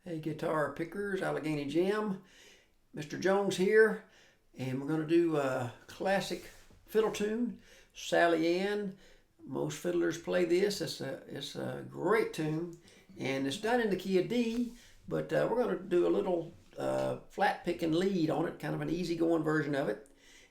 Hey guitar pickers, Alleghany JAM. Mr. Jones here, and we're going to do a classic fiddle tune, Sally Ann. Most fiddlers play this. It's a great tune, and it's done in the key of D, but we're going to do a little flat picking lead on it, kind of an easygoing version of it.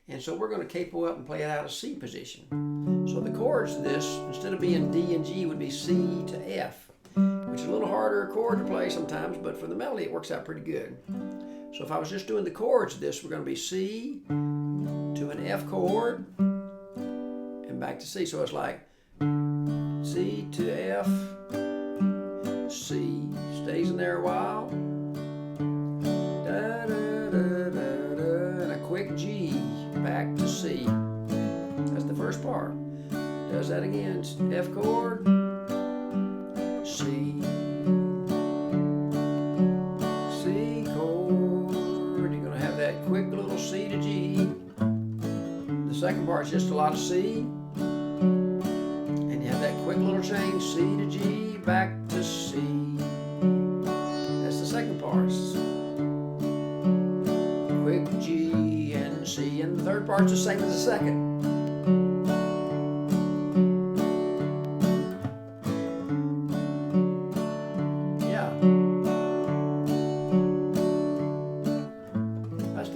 And so we're going to capo up and play it out of C position. So the chords to this, instead of being D and G, would be C to F, which is a little harder chord to play sometimes, but for the melody it works out pretty good. So if I was just doing the chords of this, we're going to be C to an F chord and back to C. So it's like C to F, C, stays in there a while, da, da, da, da, da, and a quick G, back to C. That's the first part. Does that again, F chord, C, C chord. You're going to have that quick little C to G. The second part is just a lot of C, and you have that quick little change, C to G, back to C. That's the second part. Quick G and C, and the third part's the same as the second.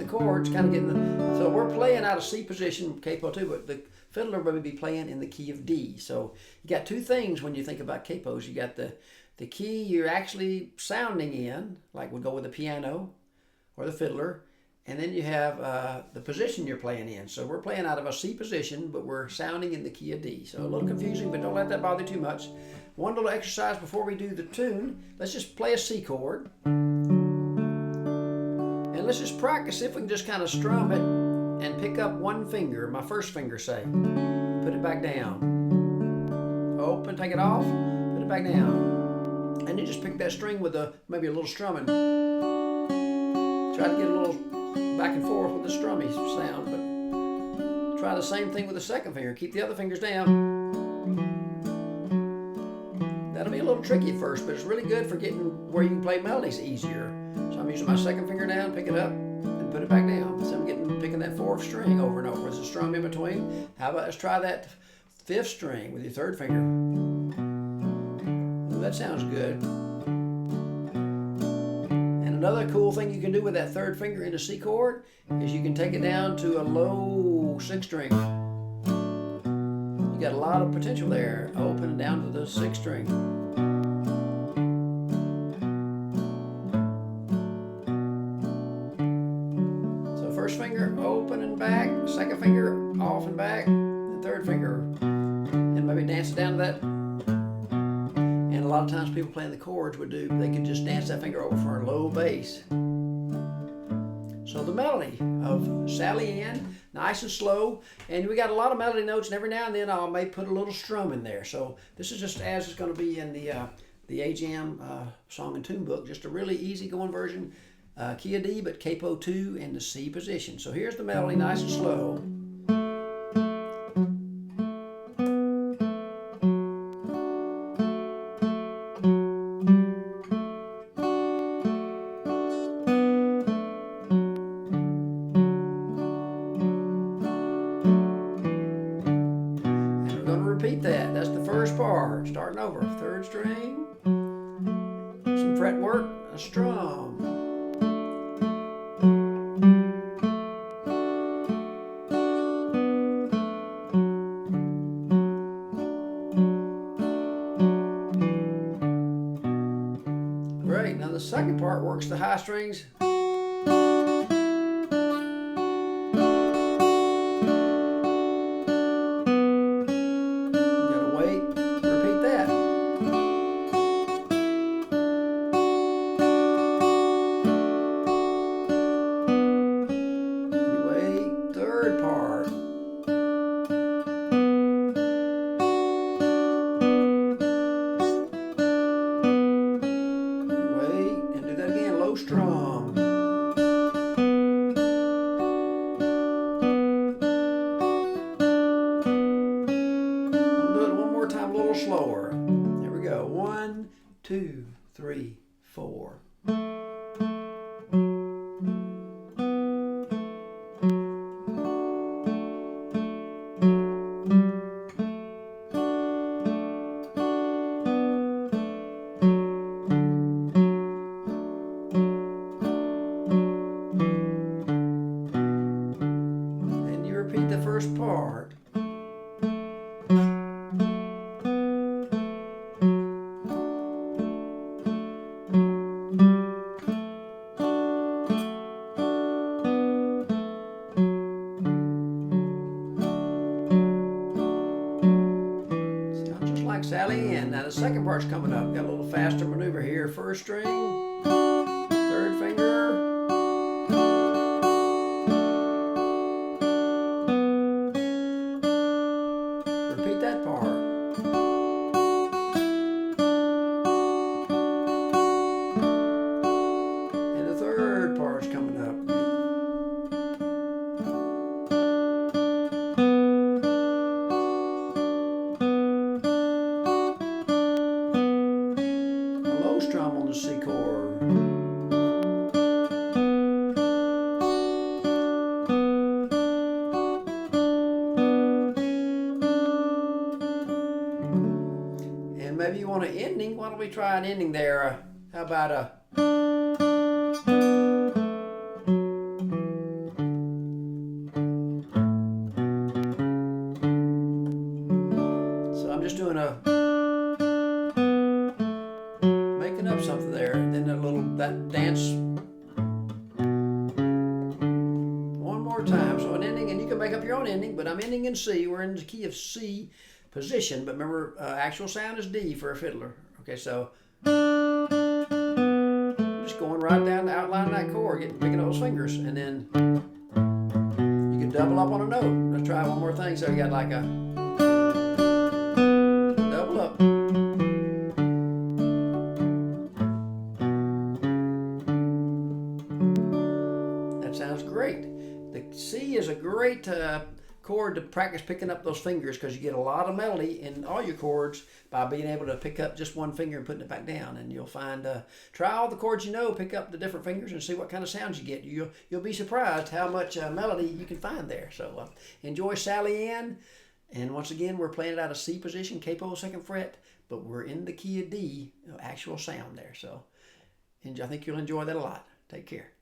Chords, kind of getting the, so we're playing out of C position, capo too, but the fiddler will be playing in the key of D. So you got two things when you think about capos. You got the key you're actually sounding in, like we'll go with the piano or the fiddler, and then you have the position you're playing in. So we're playing out of a C position, but we're sounding in the key of D. So a little confusing, but don't let that bother you too much. One little exercise before we do the tune. Let's just play a C chord. And let's just practice if we can just kind of strum it and pick up one finger, my first finger say, put it back down. Open, take it off, put it back down. And you just pick that string with maybe a little strumming. Try to get a little back and forth with the strummy sound, but try the same thing with the second finger. Keep the other fingers down. That'll be a little tricky at first, but it's really good for getting where you can play melodies easier. So I'm using my second finger down, pick it up, and put it back down. So I'm picking that fourth string over and over. There's a strum in between. How about let's try that fifth string with your third finger. Ooh, that sounds good. And another cool thing you can do with that third finger in the C chord is you can take it down to a low sixth string. You got a lot of potential there. Open and down to the sixth string. First finger open and back, second finger off and back, and third finger, and maybe dance it down to that. And a lot of times people playing the chords they could just dance that finger over for a low bass. So the melody of Sally Ann, nice and slow, and we got a lot of melody notes, and every now and then I may put a little strum in there. So this is just as it's going to be in the AJAM song and tune book, just a really easy going version. Key of D, but capo 2 in the C position. So here's the melody, nice and slow. And we're going to repeat that. That's the first part. Starting over. Third string, some fret work, a strum. Great. Now the second part works the high strings. You gotta wait. Repeat that. You wait. Third part. Strum. I'll do it one more time, a little slower. Here we go. 1, 2, 3, 4. And you repeat the first part. Like Sally Ann. Now the second part's coming up. Got a little faster maneuver here. First string, third finger, repeat that part. And the third part's coming up. Strum on the C chord. And maybe you want an ending. Why don't we try an ending there? How about a... So I'm just doing a... making up something there, and then that dance one more time. So an ending, and you can make up your own ending, but I'm ending in C. We're in the key of C position, but remember, actual sound is D for a fiddler. Okay, so I'm just going right down the outline of that chord, picking those fingers, and then you can double up on a note. Let's try one more thing. So you got like a double up. Sounds great. The C is a great chord to practice picking up those fingers, because you get a lot of melody in all your chords by being able to pick up just one finger and putting it back down. And you'll find, try all the chords you know, pick up the different fingers and see what kind of sounds you get. You'll be surprised how much melody you can find there. So enjoy Sally Ann. And once again, we're playing it out of C position, capo 2nd fret, but we're in the key of D, actual sound there. So I think you'll enjoy that a lot. Take care.